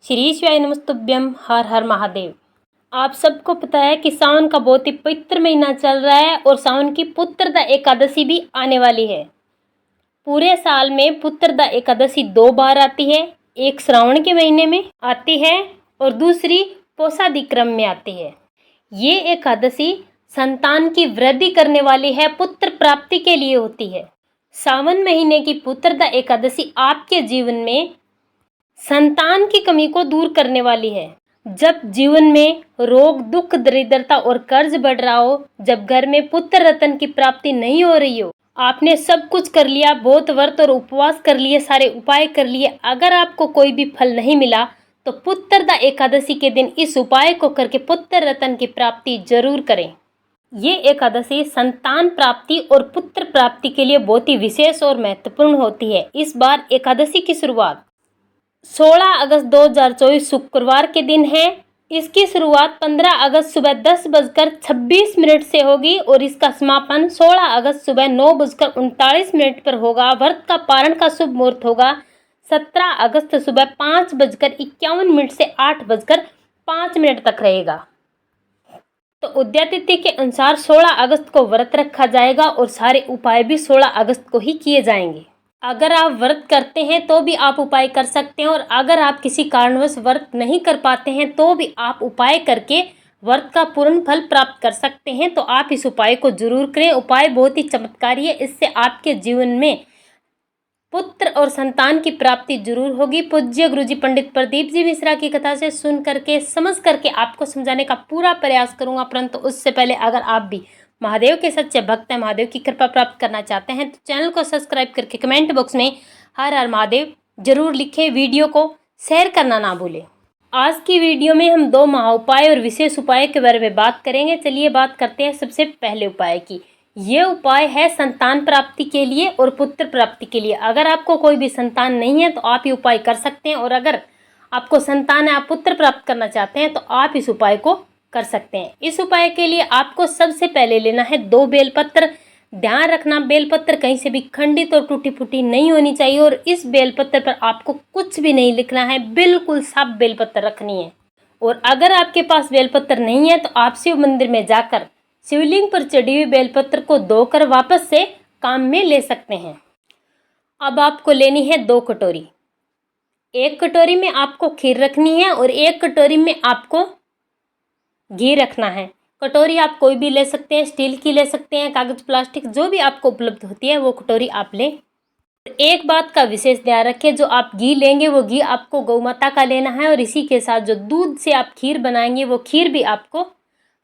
श्री शिवाय नमस्तुभ्यम। हर हर महादेव। आप सबको पता है कि सावन का बहुत ही पवित्र महीना चल रहा है और सावन की पुत्रदा एकादशी भी आने वाली है। पूरे साल में पुत्रदा एकादशी 2 बार आती है। एक श्रावण के महीने में आती है और दूसरी पोषादी क्रम में आती है। ये एकादशी संतान की वृद्धि करने वाली है, पुत्र प्राप्ति के लिए होती है। सावन महीने की पुत्रदा एकादशी आपके जीवन में संतान की कमी को दूर करने वाली है। जब जीवन में रोग, दुख, दरिद्रता और कर्ज बढ़ रहा हो, जब घर में पुत्र रत्न की प्राप्ति नहीं हो रही हो, आपने सब कुछ कर लिया, बहुत व्रत और उपवास कर लिए, सारे उपाय कर लिए, अगर आपको कोई भी फल नहीं मिला तो पुत्रदा एकादशी के दिन इस उपाय को करके पुत्र रत्न की प्राप्ति जरूर करें। ये एकादशी संतान प्राप्ति और पुत्र प्राप्ति के लिए बहुत ही विशेष और महत्वपूर्ण होती है। इस बार एकादशी की शुरुआत 16 अगस्त 2024 शुक्रवार के दिन है। इसकी शुरुआत 15 अगस्त सुबह 10:26 से होगी और इसका समापन 16 अगस्त सुबह 9:39 पर होगा। व्रत का पारण का शुभ मुहूर्त होगा 17 अगस्त सुबह 5:51 से 8:05 तक रहेगा। तो उदया तिथि के अनुसार 16 अगस्त को व्रत रखा जाएगा और सारे उपाय भी 16 अगस्त को ही किए जाएंगे। अगर आप व्रत करते हैं तो भी आप उपाय कर सकते हैं और अगर आप किसी कारणवश व्रत नहीं कर पाते हैं तो भी आप उपाय करके व्रत का पूर्ण फल प्राप्त कर सकते हैं। तो आप इस उपाय को जरूर करें। उपाय बहुत ही चमत्कारी है। इससे आपके जीवन में पुत्र और संतान की प्राप्ति जरूर होगी। पूज्य गुरुजी पंडित प्रदीप जी मिश्रा की कथा से सुन करके, समझ करके आपको समझाने का पूरा प्रयास करूंगा। परंतु उससे पहले अगर आप भी महादेव के सच्चे भक्त हैं, महादेव की कृपा प्राप्त करना चाहते हैं तो चैनल को सब्सक्राइब करके कमेंट बॉक्स में हर हर महादेव जरूर लिखें। वीडियो को शेयर करना ना भूलें। आज की वीडियो में हम 2 महा उपाय और विशेष उपाय के बारे में बात करेंगे। चलिए बात करते हैं सबसे पहले उपाय की। ये उपाय है संतान प्राप्ति के लिए और पुत्र प्राप्ति के लिए। अगर आपको कोई भी संतान नहीं है तो आप ये उपाय कर सकते हैं और अगर आपको संतान है, आप पुत्र प्राप्त करना चाहते हैं तो आप इस उपाय को कर सकते हैं। इस उपाय के लिए आपको सबसे पहले लेना है 2 बेलपत्र। ध्यान रखना, बेलपत्र कहीं से भी खंडित और टूटी फूटी नहीं होनी चाहिए और इस बेलपत्र पर आपको कुछ भी नहीं लिखना है, बिल्कुल साफ बेलपत्र रखनी है। और अगर आपके पास बेलपत्र नहीं है तो आप शिव मंदिर में जाकर शिवलिंग पर चढ़ी हुई बेलपत्र को धोकर वापस से काम में ले सकते हैं। अब आपको लेनी है 2 कटोरी। एक कटोरी में आपको खीर रखनी है और एक कटोरी में आपको घी रखना है। कटोरी आप कोई भी ले सकते हैं, स्टील की ले सकते हैं, कागज, प्लास्टिक, जो भी आपको उपलब्ध होती है वो कटोरी आप लें। एक बात का विशेष ध्यान रखें, जो आप घी लेंगे वो घी आपको गौ माता का लेना है और इसी के साथ जो दूध से आप खीर बनाएंगे वो खीर भी आपको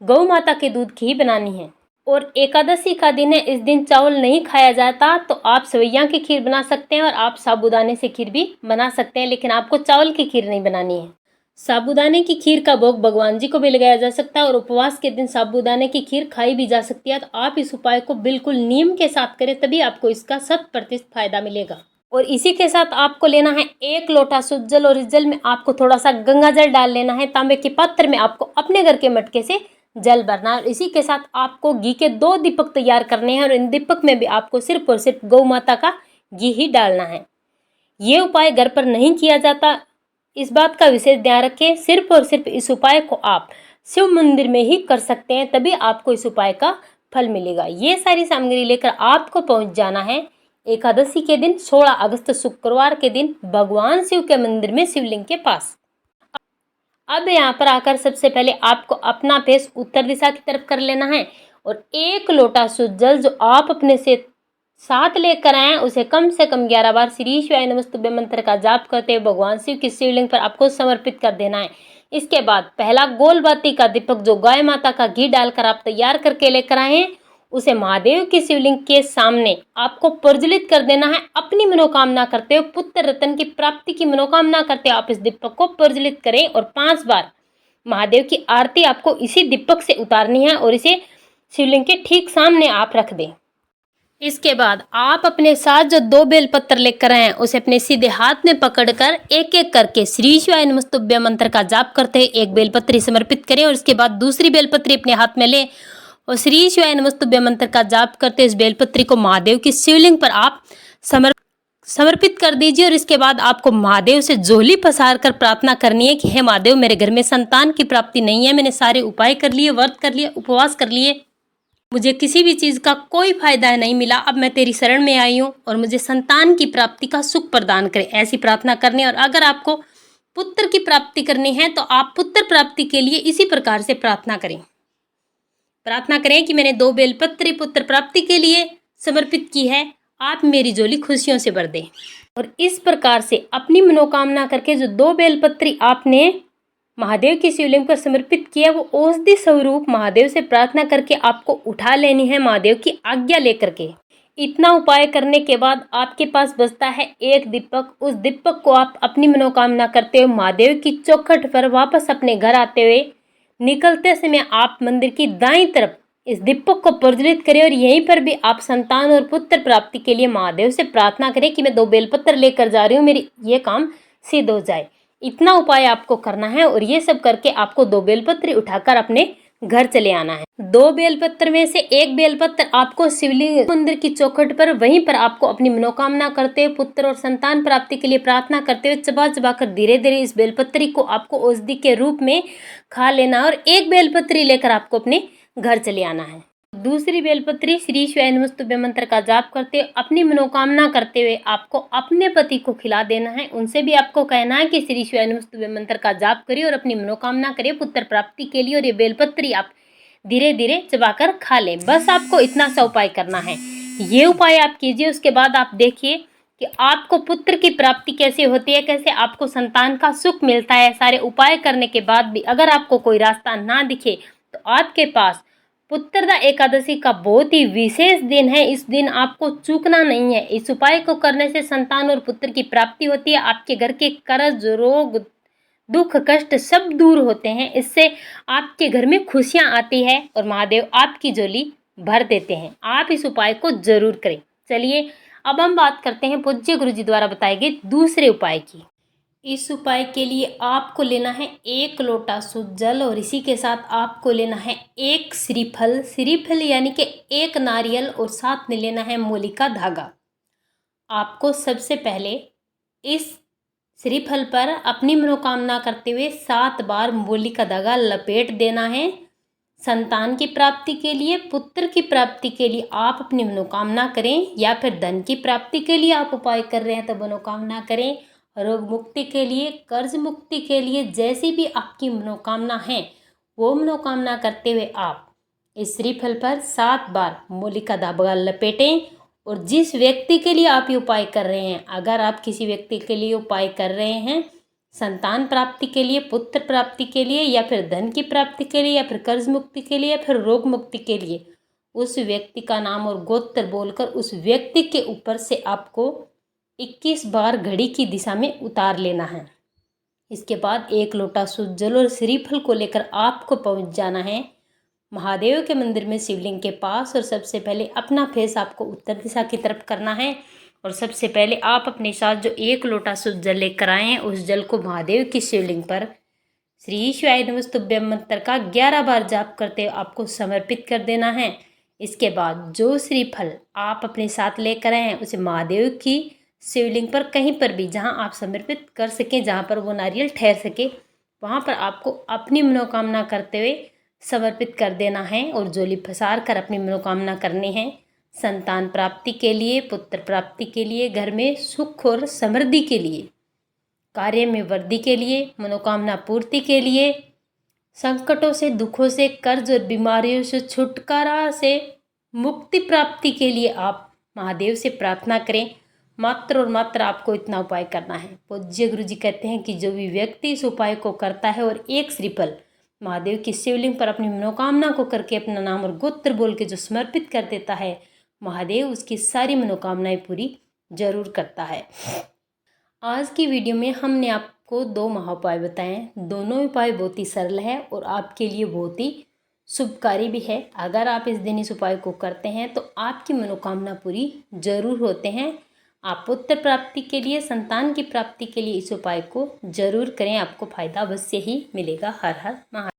गौ माता के दूध की ही बनानी है। और एकादशी का दिन है, इस दिन चावल नहीं खाया जाता तो आप सेवैया की खीर बना सकते हैं और आप साबूदाने से खीर भी बना सकते हैं, लेकिन आपको चावल की खीर नहीं बनानी है। साबूदाने की खीर का भोग भगवान जी को भी लगाया जा सकता है और उपवास के दिन साबूदाने की खीर खाई भी जा सकती है। तो आप इस उपाय को बिल्कुल नियम के साथ करें, तभी आपको इसका 100% फायदा मिलेगा। और इसी के साथ आपको लेना है 1 लोटा शुद्ध जल और इस जल में आपको थोड़ा सा गंगा जल डाल लेना है। तांबे के पात्र में आपको अपने घर के मटके से जल भरना है और इसी के साथ आपको घी के 2 दीपक तैयार करने हैं और इन दीपक में भी आपको सिर्फ और सिर्फ गौ माता का घी ही डालना है। ये उपाय घर पर नहीं किया जाता, इस बात का विशेष ध्यान रखें। सिर्फ और सिर्फ इस उपाय को आप शिव मंदिर में ही कर सकते हैं, तभी आपको इस उपाय का फल मिलेगा। ये सारी सामग्री लेकर आपको पहुंच जाना है एकादशी के दिन 16 अगस्त शुक्रवार के दिन भगवान शिव के मंदिर में शिवलिंग के पास। अब यहाँ पर आकर सबसे पहले आपको अपना फेस उत्तर दिशा की तरफ कर लेना है और 1 लोटा शुद्ध जल जो आप अपने से साथ लेकर आए उसे कम से कम 11 बार श्री शिवाय नमस्तुभ्यम मंत्र का जाप करते हुए भगवान शिव की शिवलिंग पर आपको समर्पित कर देना है। इसके बाद पहला गोल बाती का दीपक जो गाय माता का घी डालकर आप तैयार करके लेकर आए हैं उसे महादेव की शिवलिंग के सामने आपको प्रज्वलित कर देना है। अपनी मनोकामना करते हुए, पुत्र रत्न की प्राप्ति की मनोकामना करते हुए आप इस दीपक को प्रज्वलित करें और 5 बार महादेव की आरती आपको इसी दीपक से उतारनी है और इसे शिवलिंग के ठीक सामने आप रख दें। इसके बाद आप अपने साथ जो 2 बेलपत्र लेकर आए हैं उसे अपने सीधे हाथ में पकड़कर एक एक करके श्री शिवाय नमस्तुभ्यम मंत्र का जाप करते हुए एक बेलपत्री समर्पित करें और इसके बाद दूसरी बेलपत्री अपने हाथ में लें और श्री शिवाय नमस्तुभ्यम मंत्र का जाप करते इस बेलपत्री को महादेव की शिवलिंग पर आप समर्पित कर दीजिए और इसके बाद आपको महादेव से झोली पसार कर प्रार्थना करनी है कि हे महादेव, मेरे घर में संतान की प्राप्ति नहीं है, मैंने सारे उपाय कर लिए, व्रत कर लिए, उपवास कर लिए, मुझे किसी भी चीज़ का कोई फायदा नहीं मिला, अब मैं तेरी शरण में आई हूँ और मुझे संतान की प्राप्ति का सुख प्रदान करे, ऐसी प्रार्थना करनी है। और अगर आपको पुत्र की प्राप्ति करनी है तो आप पुत्र प्राप्ति के लिए इसी प्रकार से प्रार्थना करें। प्रार्थना करें कि मैंने 2 बेलपत्र पुत्र प्राप्ति के लिए समर्पित की है, आप मेरी झोली खुशियों से भर दें। और इस प्रकार से अपनी मनोकामना करके जो 2 बेलपत्री आपने महादेव की शिवलिंग पर समर्पित किया, वो औषधि स्वरूप महादेव से प्रार्थना करके आपको उठा लेनी है, महादेव की आज्ञा लेकर के। इतना उपाय करने के बाद आपके पास बचता है एक दीपक। उस दीपक को आप अपनी मनोकामना करते हुए महादेव की चौखट पर वापस अपने घर आते हुए निकलते समय आप मंदिर की दाईं तरफ इस दीपक को प्रज्वलित करें और यहीं पर भी आप संतान और पुत्र प्राप्ति के लिए महादेव से प्रार्थना करें कि मैं 2 बेलपत्र लेकर जा रही हूँ, मेरी ये काम सिद्ध हो जाए। इतना उपाय आपको करना है और ये सब करके आपको 2 बेलपत्र उठाकर अपने घर चले आना है। 2 बेलपत्र में से एक बेलपत्र आपको शिवलिंग मंदिर की चौखट पर, वहीं पर आपको अपनी मनोकामना करते हुए पुत्र और संतान प्राप्ति के लिए प्रार्थना करते हुए चबा चबा कर धीरे धीरे इस बेलपत्री को आपको औषधि के रूप में खा लेना और एक बेलपत्री लेकर आपको अपने घर चले आना है। दूसरी बेलपत्री श्री शिवाय नमस्तुभ्यं मंत्र का जाप करते हुए अपनी मनोकामना करते हुए आपको अपने पति को खिला देना है। उनसे भी आपको कहना है कि श्री शिवाय नमस्तुभ्यं मंत्र का जाप करिए और अपनी मनोकामना करिए पुत्र प्राप्ति के लिए, और ये बेलपत्री आप धीरे धीरे चबाकर खा लें। बस आपको इतना सा उपाय करना है। ये उपाय आप कीजिए, उसके बाद आप देखिए कि आपको पुत्र की प्राप्ति कैसे होती है, कैसे आपको संतान का सुख मिलता है। सारे उपाय करने के बाद भी अगर आपको कोई रास्ता ना दिखे तो आपके पास पुत्रदा एकादशी का बहुत ही विशेष दिन है। इस दिन आपको चूकना नहीं है। इस उपाय को करने से संतान और पुत्र की प्राप्ति होती है। आपके घर के कर्ज, रोग, दुख, कष्ट सब दूर होते हैं। इससे आपके घर में खुशियां आती है और महादेव आपकी झोली भर देते हैं। आप इस उपाय को जरूर करें। चलिए अब हम बात करते हैं पूज्य गुरु जी द्वारा बताए गए दूसरे उपाय की। इस उपाय के लिए आपको लेना है 1 लोटा शुद्ध जल और इसी के साथ आपको लेना है 1 श्रीफल, श्रीफल यानी कि 1 नारियल, और साथ में लेना है मूली का धागा। आपको सबसे पहले इस श्रीफल पर अपनी मनोकामना करते हुए 7 बार मूली का धागा लपेट देना है। संतान की प्राप्ति के लिए, पुत्र की प्राप्ति के लिए आप अपनी मनोकामना करें, या फिर धन की प्राप्ति के लिए आप उपाय कर रहे हैं तो मनोकामना करें, रोग मुक्ति के लिए, कर्ज मुक्ति के लिए, जैसी भी आपकी मनोकामना है वो मनोकामना करते हुए आप इस श्रीफल पर 7 बार मूली का धागा लपेटें। और जिस व्यक्ति के लिए आप ये उपाय कर रहे हैं, अगर आप किसी व्यक्ति के लिए उपाय कर रहे हैं संतान प्राप्ति के लिए, पुत्र प्राप्ति के लिए, या फिर धन की प्राप्ति के लिए, या फिर कर्ज मुक्ति के लिए, या फिर रोग मुक्ति के लिए, उस व्यक्ति का नाम और गोत्र बोलकर उस व्यक्ति के ऊपर से आपको 21 बार घड़ी की दिशा में उतार लेना है। इसके बाद 1 लोटा शुद्ध जल और श्रीफल को लेकर आपको पहुंच जाना है महादेव के मंदिर में शिवलिंग के पास। और सबसे पहले अपना फेस आपको उत्तर दिशा की तरफ करना है और सबसे पहले आप अपने साथ जो 1 लोटा शुद्ध जल लेकर आए हैं उस जल को महादेव की शिवलिंग पर श्री शिवाय नमस्तुभ्यं मंत्र का 11 बार जाप करते हुए आपको समर्पित कर देना है। इसके बाद जो श्रीफल आप अपने साथ लेकर आए हैं उसे महादेव की शिवलिंग पर कहीं पर भी जहां आप समर्पित कर सकें, जहां पर वो नारियल ठहर सके, वहां पर आपको अपनी मनोकामना करते हुए समर्पित कर देना है और झोली पसार कर अपनी मनोकामना करनी है। संतान प्राप्ति के लिए, पुत्र प्राप्ति के लिए, घर में सुख और समृद्धि के लिए, कार्य में वृद्धि के लिए, मनोकामना पूर्ति के लिए, संकटों से, दुखों से, कर्ज और बीमारियों से छुटकारा से मुक्ति प्राप्ति के लिए आप महादेव से प्रार्थना करें। मात्र और मात्र आपको इतना उपाय करना है। पूज्य गुरु जी कहते हैं कि जो भी व्यक्ति इस उपाय को करता है और 1 श्रीफल महादेव की शिवलिंग पर अपनी मनोकामना को करके अपना नाम और गोत्र बोल के जो समर्पित कर देता है, महादेव उसकी सारी मनोकामनाएं पूरी जरूर करता है। आज की वीडियो में हमने आपको 2 महाउपाय बताए। दोनों उपाय बहुत ही सरल है और आपके लिए बहुत ही शुभकारी भी है। अगर आप इस दिन इस उपाय को करते हैं तो आपकी मनोकामना पूरी जरूर होते हैं। आप पुत्र प्राप्ति के लिए, संतान की प्राप्ति के लिए इस उपाय को जरूर करें, आपको फायदा अवश्य ही मिलेगा। हर हर महादेव।